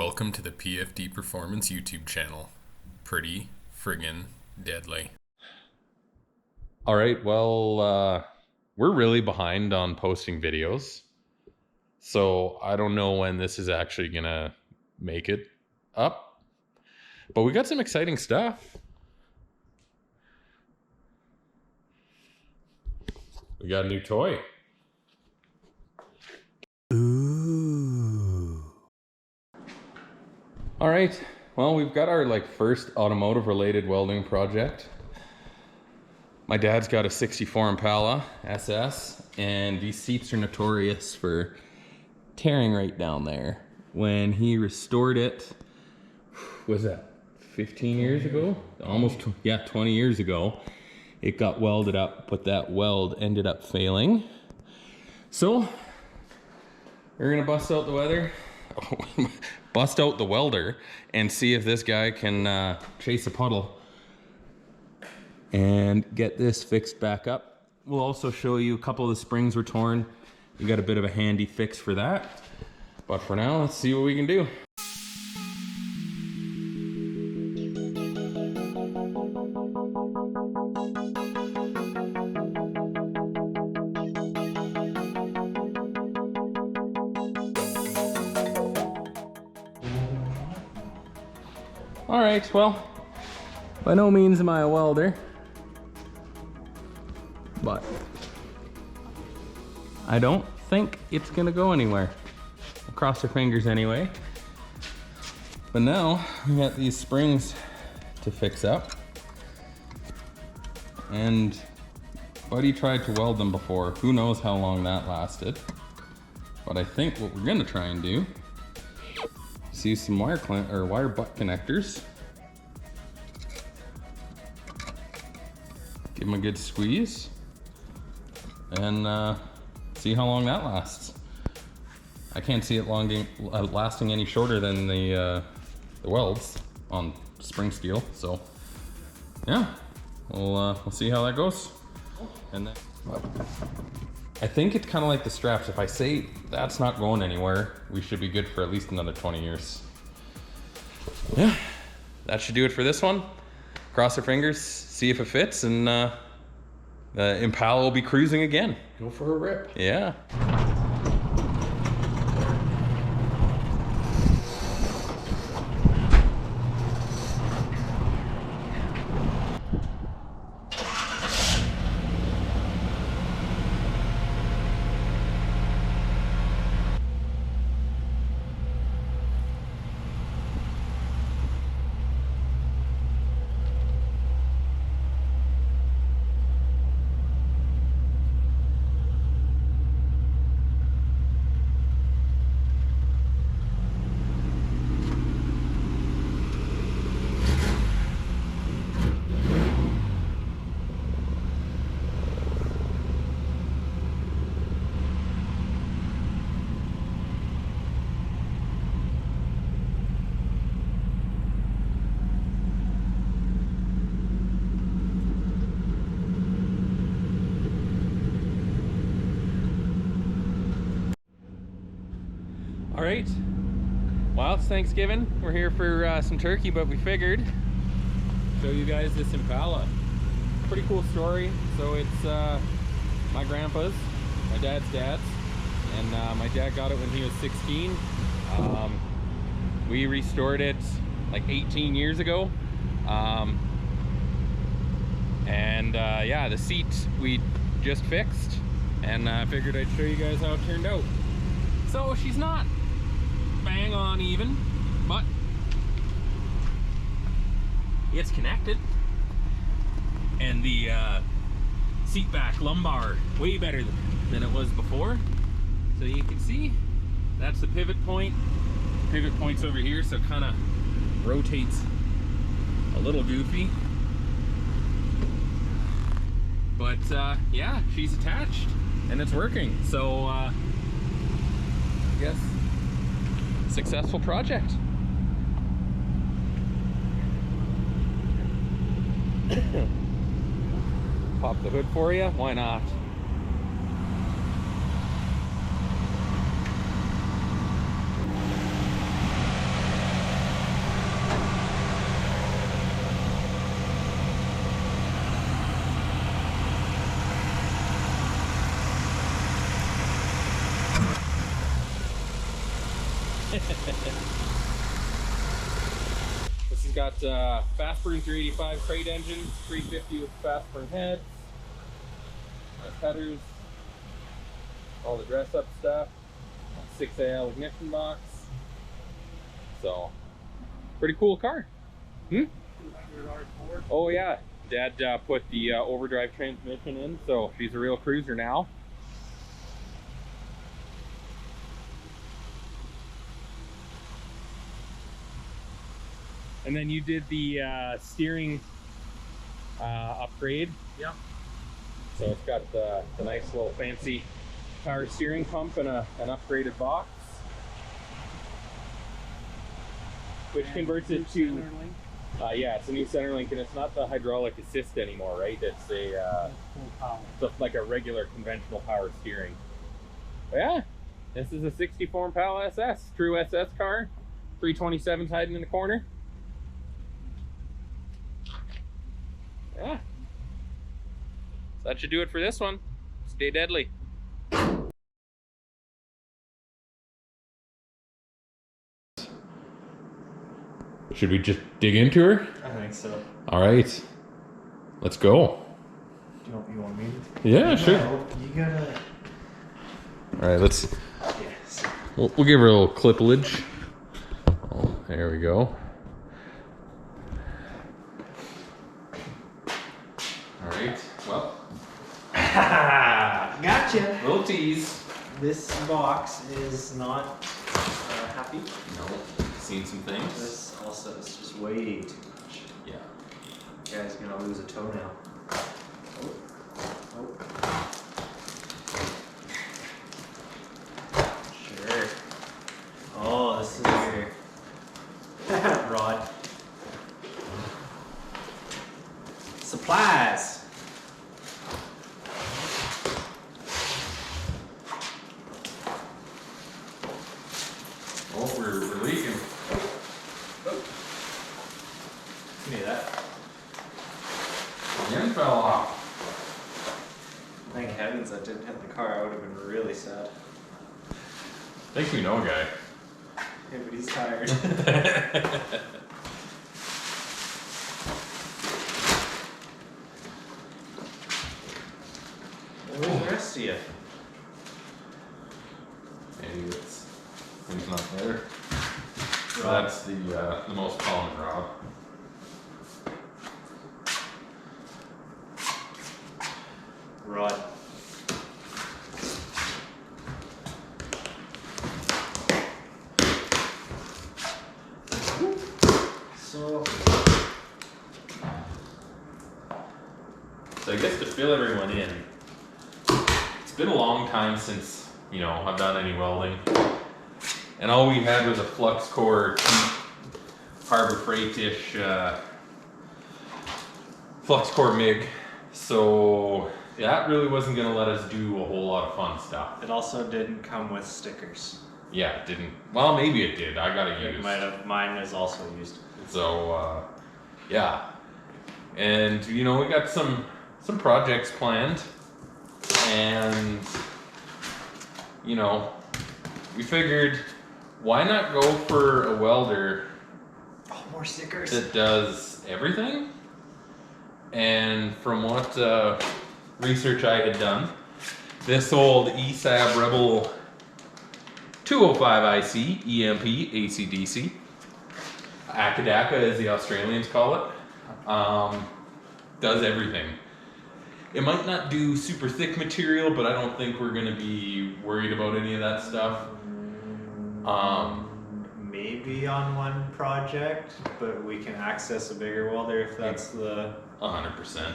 Welcome to the PFD Performance YouTube channel. Pretty friggin' deadly. All right, well, we're really behind on posting videos. So I don't know when this is actually gonna make it up. But we got some exciting stuff. We got a new toy. Ooh. All right, well, we've got our first automotive related welding project. My dad's got a 64 Impala SS, and these seats are notorious for tearing right down there. When he restored it, was that 15 years ago? Almost, yeah, 20 years ago. It got welded up, but that weld ended up failing. So we're gonna bust out the welder and see if this guy can chase a puddle and get this fixed back up. We'll also show you a couple of the springs were torn. We got a bit of a handy fix for that. But for now, let's see what we can do. All right, well, by no means am I a welder, but I don't think it's gonna go anywhere. I'll cross our fingers anyway. But now we got these springs to fix up, and Buddy tried to weld them before. Who knows how long that lasted? But I think what we're gonna try and do, use some wire butt connectors. Give them a good squeeze and see how long that lasts. I can't see it lasting any shorter than the welds on spring steel. So yeah, we'll see how that goes. And then I think it's kind of like the straps. If I say that's not going anywhere, we should be good for at least another 20 years. Yeah, that should do it for this one. Cross our fingers, see if it fits, and the Impala will be cruising again. Go for a rip. Yeah. All right, well, it's Thanksgiving. We're here for some turkey, but we figured show you guys this Impala. Pretty cool story. So it's my grandpa's, my dad's, and my dad got it when he was 16. We restored it like 18 years ago. Yeah, the seat we just fixed, and I figured I'd show you guys how it turned out. So she's not bang on even, but it's connected, and the seat back lumbar way better than it was before. So you can see that's the pivot point. Pivot point's over here, so it kind of rotates a little goofy, but yeah, she's attached and it's working. So I guess successful project. Pop the hood for you, why not? got fast burn 385 crate engine, 350 with fast burn head, headers, all the dress up stuff, 6AL ignition box. So, pretty cool car. Oh yeah, Dad put the overdrive transmission in, so she's a real cruiser now. And then you did the steering upgrade. Yeah. So it's got the nice little fancy power steering pump and an upgraded box, which converts it to yeah, it's a new center link, and it's not the hydraulic assist anymore, right? It's a like a regular conventional power steering. But yeah, this is a 64 Impala SS, true SS car, 327s hiding in the corner. Yeah, so that should do it for this one. Stay deadly. Should we just dig into her? I think so. All right, let's go. You want me to? Yeah, sure. You gotta. All right, let's. Yes. We'll give her a little clippage. Oh, there we go. All right. Well. Gotcha. Little tease. This box is not happy. No. Seen some things. This also is just way too much. Yeah. You guys gonna lose a toenail. Oh. Sure. Oh, this is your rod. Supplies. Oh, we're leaking. Give me that. The end fell off. Thank heavens that didn't hit the car. I would have been really sad. I think we know a guy. Yeah, but he's tired. Where's the rest of you? Maybe it's not there. So Rod. that's the most common rod. Rod. So I guess to fill everyone in, it's been a long time since, you know, I've done any welding. And all we had was a flux core, Harbor Freight-ish flux core MIG. So that really wasn't going to let us do a whole lot of fun stuff. it also didn't come with stickers. Yeah, it didn't. Well, maybe it did. I got it It used. might have. Mine is also used. So, yeah. And, you know, we got some projects planned. And, you know, we figured, why not go for a welder Oh, more stickers. that does everything? And from what research I had done, this old ESAB Rebel 205 IC, EMP, AC/DC, Akadaka as the Australians call it, does everything. It might not do super thick material, but I don't think we're going to be worried about any of that stuff. Maybe on one project, but we can access a bigger welder if that's the. 100%.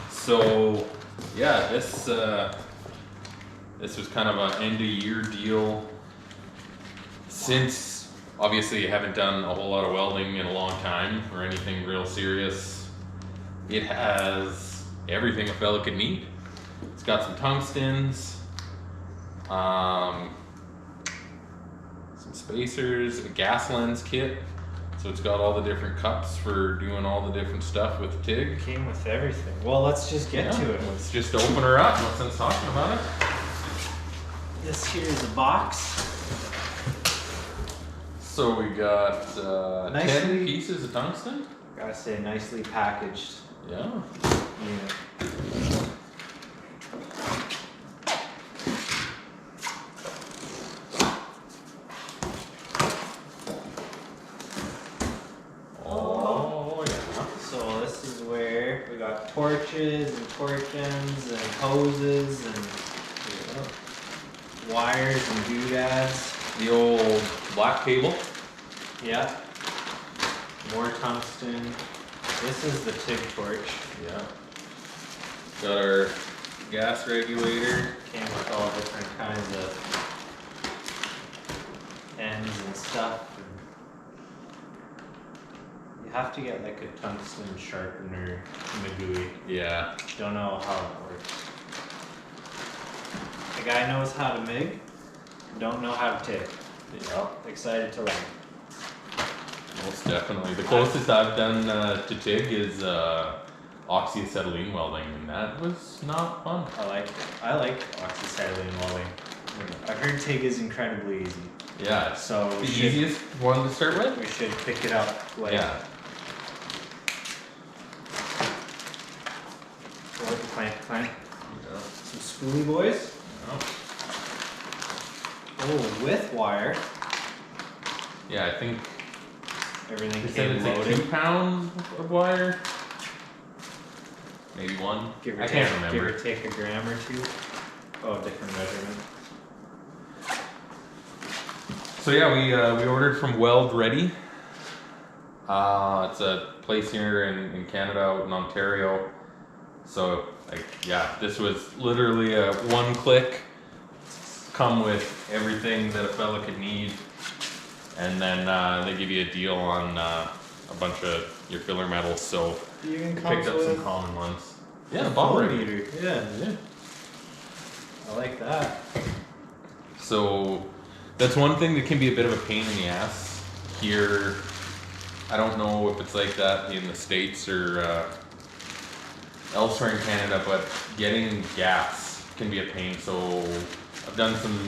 So, yeah, this was kind of an end-of-year deal. Since, obviously, I haven't done a whole lot of welding in a long time, or anything real serious, it has everything a fella could need. It's got some tungstens, some spacers, a gas lens kit. So it's got all the different cups for doing all the different stuff with the TIG. Came with everything. Well, let's just get to it. Let's just open her up. No sense talking about it. This here is a box. So we got 10 Nicely- pieces of tungsten. Gotta say, nicely packaged Yeah. unit. Oh yeah. So this is where we got torches and torch ends and hoses and wires and doodads. The old black cable. Yeah. More tungsten. This is the TIG torch. Yeah. Got our gas regulator. Came with all different kinds of ends and stuff. You have to get like a tungsten sharpener magooey. Yeah. Don't know how it works. The guy knows how to MIG, don't know how to TIG. Yeah. Excited to learn. Most definitely. The closest I've done to TIG is oxyacetylene welding, and that was not fun. I like oxyacetylene welding. I've heard TIG is incredibly easy. Yeah, it's So the we should, easiest one to start with. we should pick it up like Yeah. clank. Yeah. Some spoolie boys. Oh, with wire. Yeah, I think Everything they said came it's like loaded. 2 pounds of wire. Maybe 1. Give or I take, can't remember. Give or take a gram or two. Oh, different measurement. So yeah, we ordered from Weld Ready. It's a place here in Canada, out in Ontario. So like, yeah, this was literally a one-click, come with everything that a fella could need, and then they give you a deal on a bunch of your filler metals. So Even we comes picked up with some common ones. a Yeah, ball phone ready. meter. Yeah, Yeah. I like that. So that's one thing that can be a bit of a pain in the ass here. I don't know if it's like that in the States or elsewhere in Canada, but getting gas can be a pain. So I've done some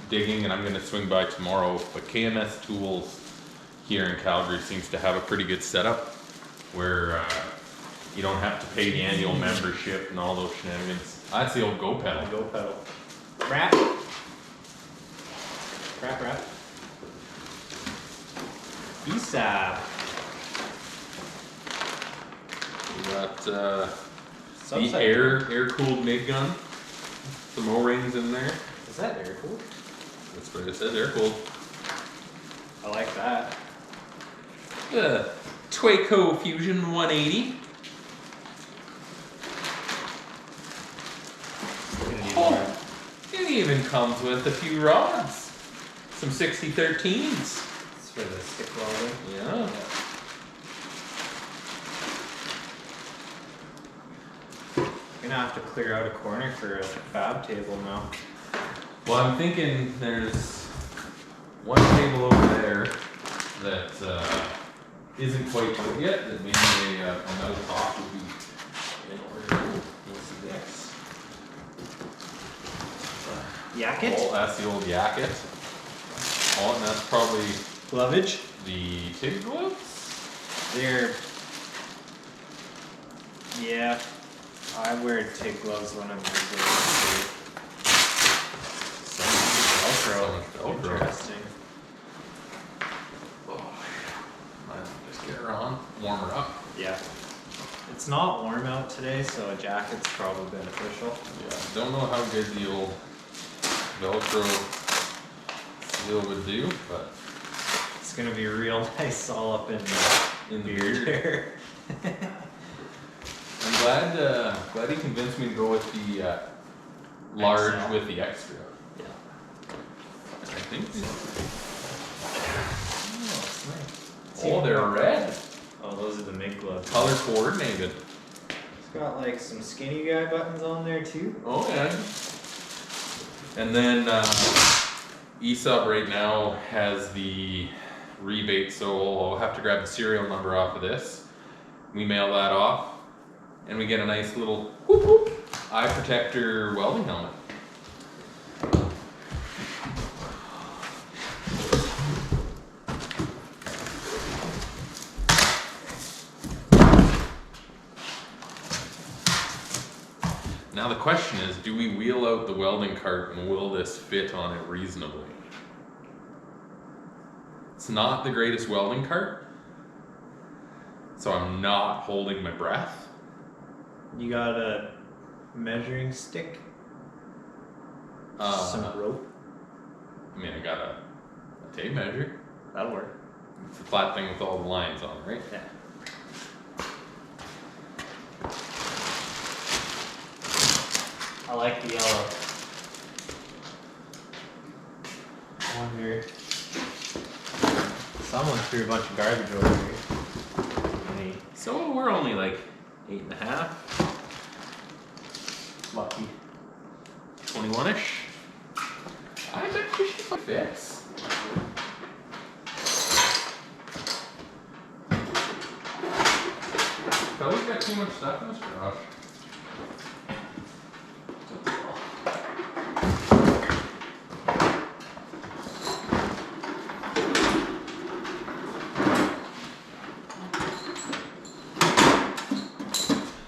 digging and I'm gonna swing by tomorrow, but KMS Tools here in Calgary seems to have a pretty good setup where you don't have to pay the annual membership and all those shenanigans. That's the old Go pedal. Go pedal. Wrap. Wrap. ESAB. We got the Subside. air-cooled MIG gun. Some O-rings in there. Is that air cooled? That's what it says, air-cooled. I like that. The Twaco Fusion 180. Gonna need Oh, more. it even comes with a few rods. Some 6013s. It's for the stick welding. Yeah. Gonna have to clear out a corner for a fab table now. Well, I'm thinking there's one table over there that isn't quite built yet, that maybe a metal top would be in order. What's this? Yacket? Oh, that's the old Yacket. Oh, and that's probably Glovage? the TIG gloves? They're. Yeah. I wear TIG gloves when I'm using Velcro. Velcro. Interesting. Oh, might just get her on, warm her up. Yeah. It's not warm out today, so a jacket's probably beneficial. Yeah, don't know how good the old Velcro seal would do, but It's gonna be real nice all up in the in the beard beard. hair. I'm glad he convinced me to go with the large XL. with the extra. Yeah. I think these, Oh, it's nice. oh, they're red, Oh, those are the MIG gloves. color coordinated. It's got like some skinny guy buttons on there too. Oh yeah. And then ESAB right now has the rebate, so I'll have to grab the serial number off of this. We mail that off, and we get a nice little whoop whoop eye protector welding helmet. Now the question is, do we wheel out the welding cart and will this fit on it reasonably? It's not the greatest welding cart, so I'm not holding my breath. You got a measuring stick? Some rope? I mean, I got a tape measure. That'll work. It's the flat thing with all the lines on it, right? Yeah. I like the yellow. I wonder. Someone threw a bunch of garbage over here. So we're only like 8.5. Lucky. 21-ish. I bet you should fix. Fellas got too much stuff in this garage.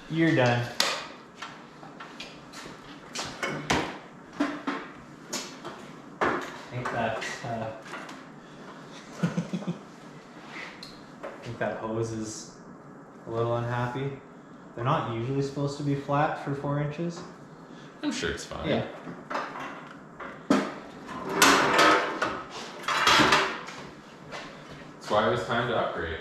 You're done. I think that hose is a little unhappy. They're not usually supposed to be flat for 4 inches. I'm sure it's fine. Yeah. That's why it was time to upgrade.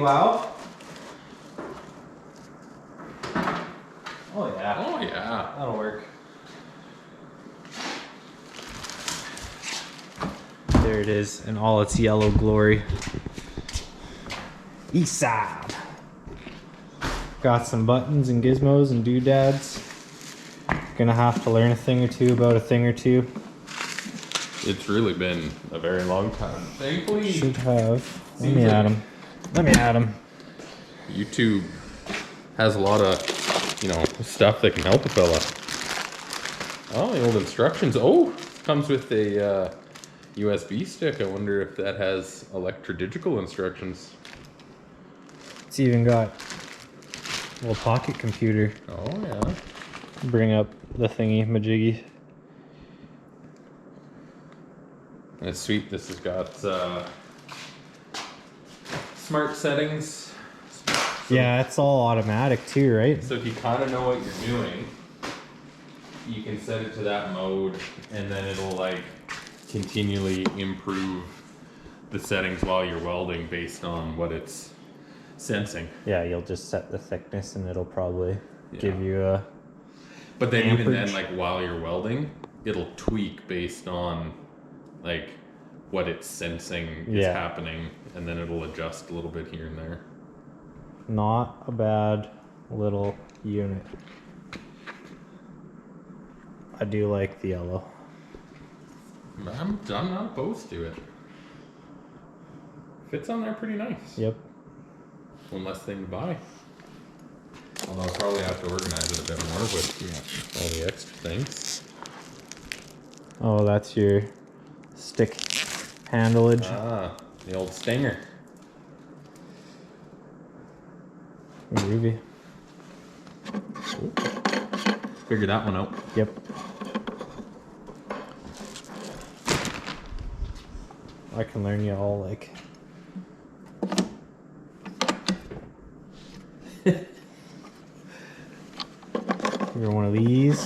Wow. Oh yeah. Oh yeah. That'll work. There it is in all its yellow glory. ESAB. Got some buttons and gizmos and doodads. Gonna have to learn a thing or two about a thing or two. It's really been a very long time. Thankfully, Should have. Let Seems me like- at him. Let me at him. YouTube has a lot of, stuff that can help a fella. Oh, the old instructions. Oh, comes with a USB stick. I wonder if that has electrodigital instructions. It's even got a little pocket computer. Oh yeah. Bring up the thingy majiggy. And it's sweet. This has got smart settings. Yeah, it's all automatic too, right? So if you kind of know what you're doing, you can set it to that mode, and then it'll like continually improve the settings while you're welding based on what it's sensing. Yeah, you'll just set the thickness and it'll probably Yeah. give you a... But then even then, Amperage. like while you're welding, it'll tweak based on like what it's sensing is Yeah. happening, and then it'll adjust a little bit here and there. Not a bad little unit. I do like the yellow. I'm not opposed to it. Fits on there pretty nice. Yep. One less thing to buy. Although I'll probably have to organize it a bit more with all the extra things. Oh, that's your stick handleage. Ah, the old stinger. Groovy. Figure that one out. Yep. I can learn you all like... You're one of these.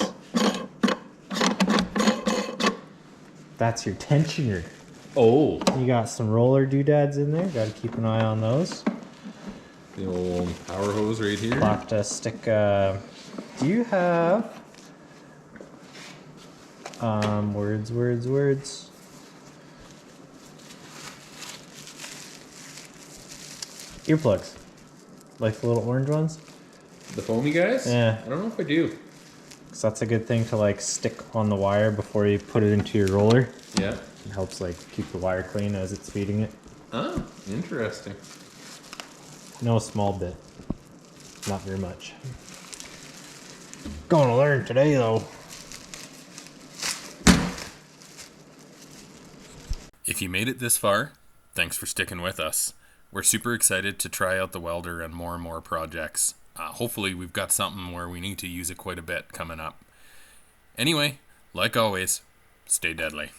That's your tensioner. Oh, You got some roller doodads in there. Got to keep an eye on those. the old power hose right here. I'll have to stick. Do you have words? Earplugs, like the little orange ones. The foamy guys? Yeah. I don't know if I do. So that's a good thing to like stick on the wire before you put it into your roller. Yeah. It helps like keep the wire clean as it's feeding it. Oh, interesting. No small bit. Not very much. Going to learn today though. If you made it this far, thanks for sticking with us. We're super excited to try out the welder and more projects. Hopefully we've got something where we need to use it quite a bit coming up. Anyway, like always, stay deadly.